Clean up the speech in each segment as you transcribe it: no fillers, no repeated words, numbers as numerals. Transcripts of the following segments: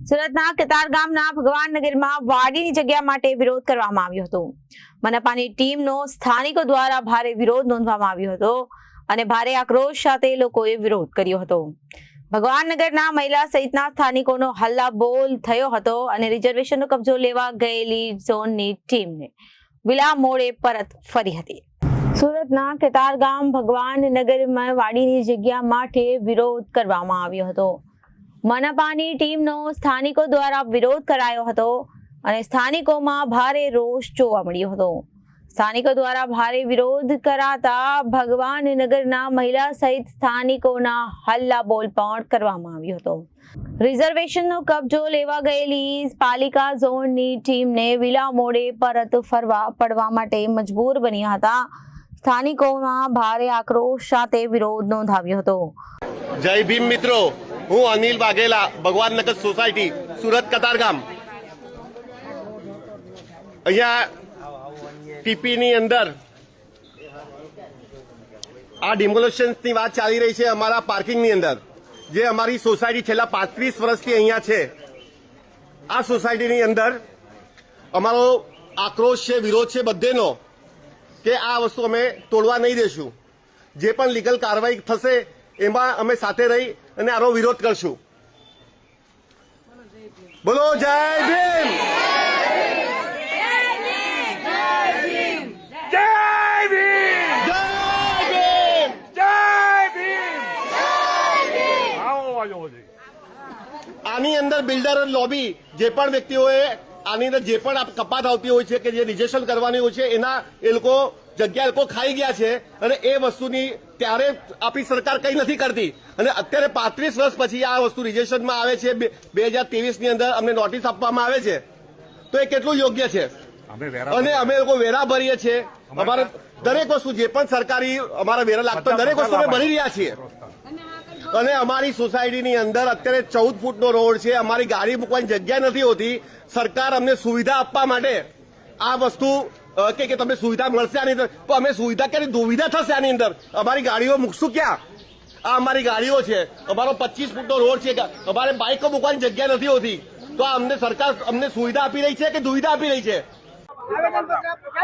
સુરતના કતારગામના ભગવાનનગરમાં વાડીની જગ્યા માટે વિરોધ કરવામાં આવ્યો હતો. મનપાની ટીમનો સ્થાનિકો દ્વારા ભારે વિરોધ નોંધવામાં આવ્યો હતો અને ભારે આક્રોશ સાથે લોકોએ વિરોધ કર્યો હતો. ભગવાનનગરના મહિલા સહિતના સ્થાનિકોનો હલ્લાબોલ થયો હતો અને રિઝર્વેશનનો કબજો લેવા ગયેલી ઝોનની ટીમને વિલા મોડે પરત ફરી હતી. સુરતના કતારગામ ભગવાનનગરમાં વાડીની જગ્યા માટે વિરોધ કરવામાં આવ્યો હતો. મનપાની ટીમનો સ્થાનિકો દ્વારા વિરોધ કરાયો હતો અને સ્થાનિકોમાં ભારે રોષ જોવા મળ્યો હતો. સ્થાનિકો દ્વારા ભારે વિરોધ કરાતા ભગવાનનગરના મહિલા સહિત સ્થાનિકોના હલ્લાબોલ પણ કરવામાં આવ્યો હતો. રિઝર્વેશનનો કબજો લેવા ગયેલી પાલિકા ઝોનની ટીમને વિલા મોડે પરત ફરવા પડવા માટે મજબૂર બન્યા હતા. સ્થાનિકોમાં ભારે આક્રોશ સાથે વિરોધ નોંધાવ્યો હતો. જય ભીમ મિત્રો, હું અનિલ વાઘેલા, ભગવાનનગર સોસાયટી, સુરત કતારગામ. અહીંયા ટીપીની અંદર આ ડિમોલેશન્સની વાત ચાલી રહી છે. અમારા પાર્કિંગની અંદર જે અમારી સોસાયટી છેલ્લા 35 વર્ષથી અહીંયા છે, આ સોસાયટીની અંદર અમારો આક્રોશ છે, વિરોધ છે બધેનો કે આ વસ્તુ અમે તોડવા નહીં દેશું. જે પણ લીગલ કાર્યવાહી થશે એમાં અમે સાથે રહી અને આનો વિરોધ કરશું. બોલો જય ભીમ, જય ભીમ, જય ભીમ, જય ભીમ. આની અંદર બિલ્ડર લોબી જે પણ વ્યક્તિઓએ આની અંદર જે પણ કપાત આવતી હોય છે કે જે રિજેક્શન કરવાની હોય છે એના એ લોકો જગ્યા એ લોકો ખાઈ ગયા છે અને એ વસ્તુની ત્યારે આપણી સરકાર કંઈ નથી કરતી અને અત્યારે 35 વર્ષ પછી આ વસ્તુ રિજેક્શનમાં આવે છે. 2023ની અંદર અમને નોટિસ આપવામાં આવે છે તો એ કેટલું યોગ્ય છે? અને અમે લોકો વેરા ભરીએ છીએ. અમારે દરેક વસ્તુ જે પણ સરકારી અમારા વેરા લાગતો દરેક વસ્તુ અમે ભરી રહ્યા છીએ. અને અમારી સોસાયટીની અંદર અત્યારે 14 ફૂટનો રોડ છે. અમારી ગાડી મૂકવાની જગ્યા નથી હોતી. સરકાર અમને સુવિધા આપવા માટે આ વસ્તુ કે તમને સુવિધા મળશે આની અંદર, તો અમે સુવિધા ક્યારે દુવિધા થશે આની અંદર? અમારી ગાડીઓ મૂકશું ક્યાં? આ અમારી ગાડીઓ છે. અમારો 25 ફૂટનો રોડ છે. અમારે બાઇકો મૂકવાની જગ્યા નથી હોતી. તો આ અમને સરકાર અમને સુવિધા આપી રહી છે કે દુવિધા આપી રહી છે?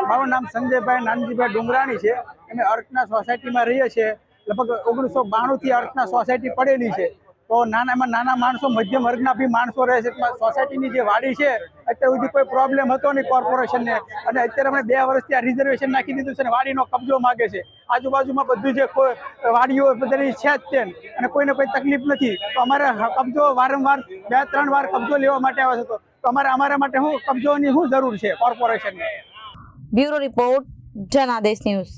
મારું નામ સંજયભાઈ નાનજીભાઈ ડુંગરાણી છે. અમે અર્કના સોસાયટીમાં રહીએ છીએ. લગભગ 1992 થી અર્કના સોસાયટી પડેલી છે. તો નાના માણસો, મધ્યમ વર્ગના બી માણસો રહે છે. સોસાયટીની જે વાડી છે અત્યાર સુધી કોઈ પ્રોબ્લેમ હતો નહીં કોર્પોરેશનને, અને અત્યારે અમે 2 વર્ષથી આ રિઝર્વેશન નાખી દીધું છે અને વાડીનો કબજો માગે છે. આજુબાજુમાં બધું જે વાડીઓ બધાની છે જ તે, અને કોઈને કોઈ તકલીફ નથી. તો અમારે કબજો વારંવાર 2-3 વાર કબજો લેવા માટે આવે છે. તો અમારા માટે કબજોની શું જરૂર છે કોર્પોરેશનને? Bureau report, Janadesh news.